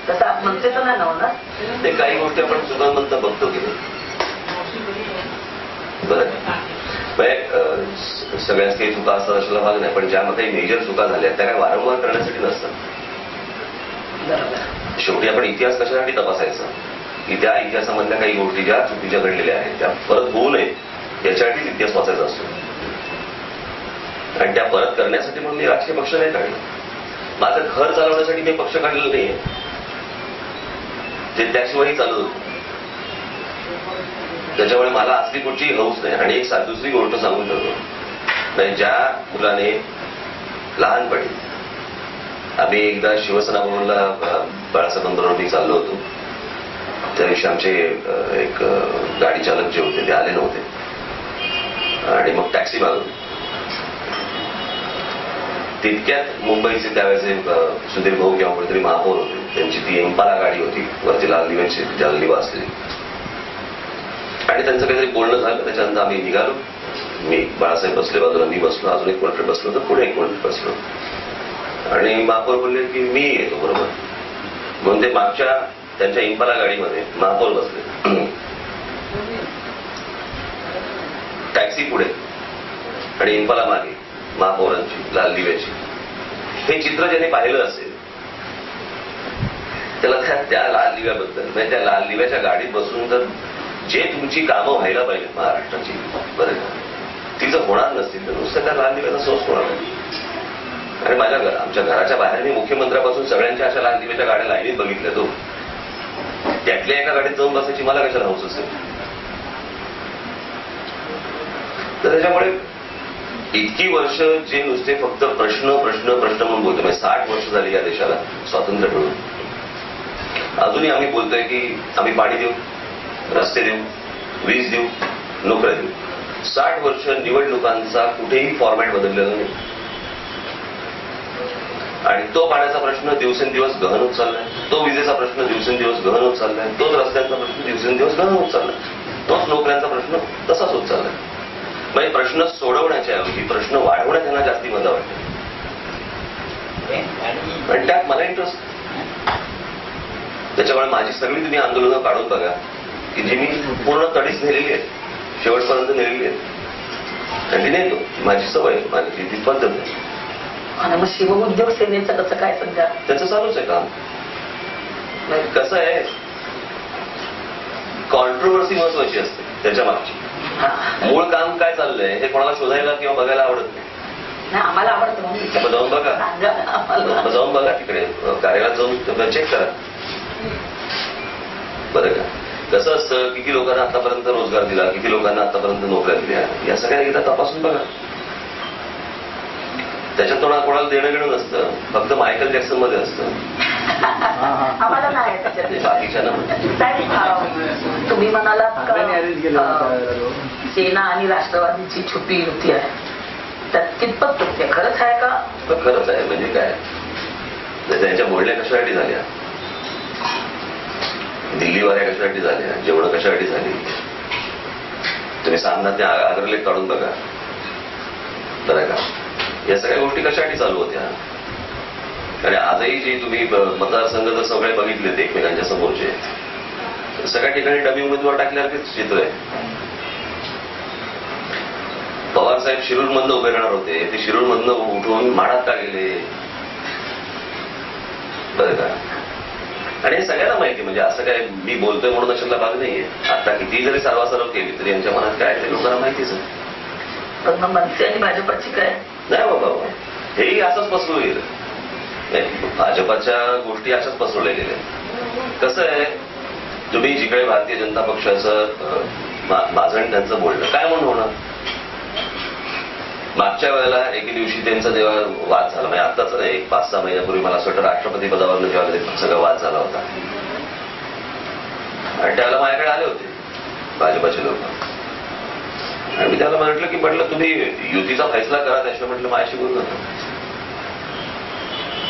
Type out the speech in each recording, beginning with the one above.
तसं आप म्हणते तर नाही होणार. ते काही गोष्टी आपण चुकांमधून बघतो की बरं. सगळ्याच काही चुका असतात अशाला भाग नाही, पण ज्या काही मेजर चुका झाल्या त्या काय वारंवार करण्यासाठी नसतात. शेवटी आपण इतिहास कशासाठी तपासायचा की त्या इतिहासामधल्या काही गोष्टी ज्या चुकीच्या घडलेल्या आहेत त्या परत होऊ नये याच्यासाठीच इतिहास वाचायचा असतो. आणि त्या परत करण्यासाठी म्हणून मी राजकीय पक्ष नाही काढला. माझं घर चालवण्यासाठी मी पक्ष काढलेलं नाहीये, ते त्याशिवायही चालत होतं. त्याच्यामुळे मला असली कुठची हौस नाही. आणि एक दुसरी गोष्ट सांगू शकतो, म्हणजे ज्या मुलाने लहानपणी आम्ही एकदा शिवसेना भवनला बाळासाहेबांबरोबर मी चाललो होतो, त्या दिवशी आमचे एक गाडी चालक जे होते ते आले नव्हते आणि मग टॅक्सी मागवली. तितक्यात मुंबईचे त्यावेळेचे सुधीर भाऊ किंवा कोणीतरी महापौर होते, त्यांची ती इम्पाला गाडी होती वरती लाल दिव्यांची लाल दिवा असलेली, आणि त्यांचं काहीतरी बोलणं झालं. त्याच्यानंतर आम्ही निघालो. मी बाळासाहेब बसले बाजूला, मी बसलो, अजून एक कोणतरी बसलो तर पुढे एक कोणतरी बसलो, आणि महापौर बोलले की मी येतो बरोबर. म्हणून ते मागच्या त्यांच्या इम्पाला गाडीमध्ये महापौर बसले, टॅक्सी पुढे आणि इम्पाला मागे महापौरांची लाल दिव्याची. हे चित्र ज्याने पाहिलं असेल त्याला त्या लाल दिव्याबद्दल, म्हणजे त्या लाल दिव्याच्या गाडीत बसून तर जे तुमची कामं व्हायला पाहिजे महाराष्ट्राची बरं का ती जर होणार नसतील तर नुसतं त्या लाल दिव्याचा सोच होणार नाही. आणि आमच्या घराच्या बाहेर मी मुख्यमंत्र्यापासून सगळ्यांच्या अशा लाल दिव्याच्या गाड्या लाईनीत बघितल्या. तो त्यातल्या एका गाडीत जाऊन बसायची मला कशाला हौस असेल. तर त्याच्यामुळे इतकी वर्ष जे नुसते फक्त प्रश्न प्रश्न प्रश्न म्हणून बोलतो, म्हणजे 60 वर्ष झाली या देशाला स्वातंत्र्य मिळून, अजूनही आम्ही बोलतोय की आम्ही पाणी देऊ, रस्ते देऊ, वीज देऊ, नोकऱ्या देऊ. 60 वर्ष निवडणुकांचा कुठेही फॉर्मॅट बदललेला नाही. आणि तो पाण्याचा प्रश्न दिवसेंदिवस गहन होत चाललाय, तो विजेचा प्रश्न दिवसेंदिवस गहन होत चाललाय, तोच रस्त्यांचा प्रश्न दिवसेंदिवस गहन होत चाललाय, तोच नोकऱ्यांचा प्रश्न तसाच होत चाललाय. म्हणजे प्रश्न सोडवण्याच्या ऐवजी प्रश्न वाढवण्यात त्यांना जास्ती मजा वाटते. आणि त्यात मला इंटरेस्ट. त्याच्यामुळे माझी सगळी तुम्ही आंदोलनं काढून बघा की जी मी पूर्ण तडीच नेलेली आहे, शेवटपर्यंत नेलेली आहे, आणि ती नेतो. माझी सवय, माझी ती पद्धत आहे. आणि मग शिवउद्योग सेनेचं कसं काय सध्या? त्याचं चालूच आहे काम. कसं आहे, कॉन्ट्रोवर्सी महत्वाची असते त्याच्या मागची. मूळ काम काय चाललंय हे कोणाला शोधायला किंवा बघायला आवडत नाही. आम्हाला आवडतं. जाऊन बघा, जाऊन बघा तिकडे कार्यालयात जाऊन चेक करा बरं का. कसं असतं, किती लोकांना आतापर्यंत रोजगार दिला, किती लोकांना आतापर्यंत नोकऱ्या दिल्या, या सगळ्या एकदा तपासून बघा. त्याच्यात कोणाला देणं घेणं नसतं, फक्त मायकल जॅक्सन मध्ये असतं. आम्हाला नाही बाकीच्या तुम्ही म्हणालात सेना आणि राष्ट्रवादीची छुपी युती आहे, त्यात कितपत सत्य खरंच आहे का? खरंच आहे. म्हणजे काय, त्यांच्या बोलण्या कशासाठी झाल्या, दिल्लीवाल्या कशासाठी झाल्या, जेवणं कशासाठी झाली, तुम्ही सामना त्या आग्रलेख काढून बघा बरं का. या सगळ्या गोष्टी कशासाठी चालू होत्या. आणि आजही जे तुम्ही मतदारसंघ जर सगळे बघितले एकमेकांच्या समोरचे, सगळ्या ठिकाणी डमी उमेदवार टाकल्यासारखेच चित्र आहे. पवार साहेब शिरूरमधनं उभे राहणार होते, ते शिरूरमधनं उठून माढात का गेले बरं का. आणि हे सगळ्यांना माहिती, म्हणजे असं काय मी बोलतोय म्हणून अशाला भाग नाहीये. आता किती जरी सर्वासर्व केली तरी यांच्या मनात काय ते लोकांना माहितीच आहे. पण मग मनसे आणि भाजपची काय नाही बाबा, हेही असंच पसरवलं गेलं. भाजपाच्या गोष्टी अशाच पसरवल्या गेल्या. कसं आहे, तुम्ही जिकडे भारतीय जनता पक्षाचं माझं आणि त्यांचं बोलणं काय म्हणून होणार. मागच्या वेळेला एके दिवशी त्यांचा जेव्हा वाद झाला, म्हणजे आत्ताच नाही, 5-6 महिन्यापूर्वी मला असं वाटतं राष्ट्रपती पदावर जेव्हा सगळा वाद झाला होता, आणि त्यावेळेला माझ्याकडे आले होते भाजपाचे लोक, आणि मी त्याला म्हटलं तुम्ही युतीचा फैसला करा, त्याशिवाय म्हटलं माझ्याशी बोलू नका.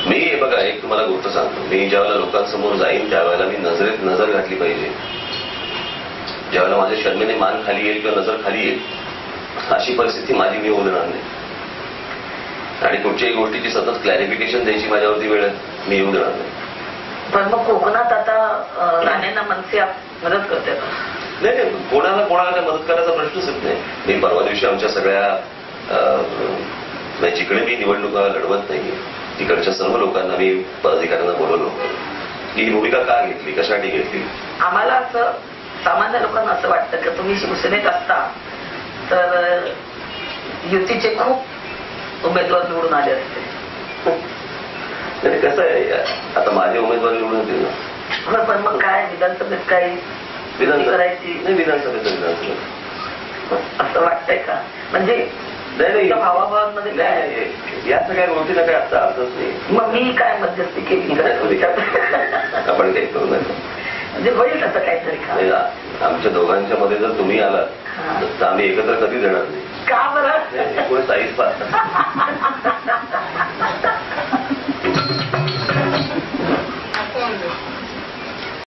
मी हे बघा, एक तुम्हाला गोष्ट सांगतो, मी ज्यावेळेला लोकांसमोर जाईन त्यावेळेला मी नजरेत नजर घातली पाहिजे. ज्यावेळेला माझ्या शर्मेने मान खाली येईल किंवा नजर खाली येईल अशी परिस्थिती माझी मी होऊ देणार नाही. आणि कुठच्याही गोष्टीची सतत क्लॅरिफिकेशन द्यायची माझ्यावरती वेळ मी येऊ देणार नाही. पण मग कोकणात आता राणेंना मनसे मदत करते का? नाही नाही, कोणाला काय मदत करायचा प्रश्नच येत नाही. मी परवा दिवशी आमच्या सगळ्या जिकडे मी निवडणुका लढवत नाही तिकडच्या सर्व लोकांना मी पदाधिकाऱ्यांना बोलवलो की ही भूमिका का घेतली, कशासाठी घेतली. आम्हाला असं सामान्य लोकांना असं वाटतं की तुम्ही शिवसेनेत असता तर युतीचे खूप उमेदवार निवडून आले असते. कसं आहे, आता माझे उमेदवार निवडून होतील ना. हो, पण मग काय विधानसभेत काही करायची नाही, विधानसभेत असं वाटतंय का? म्हणजे नाही भावाभावांमध्ये काय या सगळ्या गोष्टीला काय आता अर्थच नाही. मग मी काय मध्यस्थी केली आपण काही करू नका. म्हणजे होईल असं काहीतरी का? आमच्या दोघांच्या मध्ये जर तुम्ही आलात तर आम्ही एकत्र कधीच येणार नाही. का बरं? कोणी साईज पाहत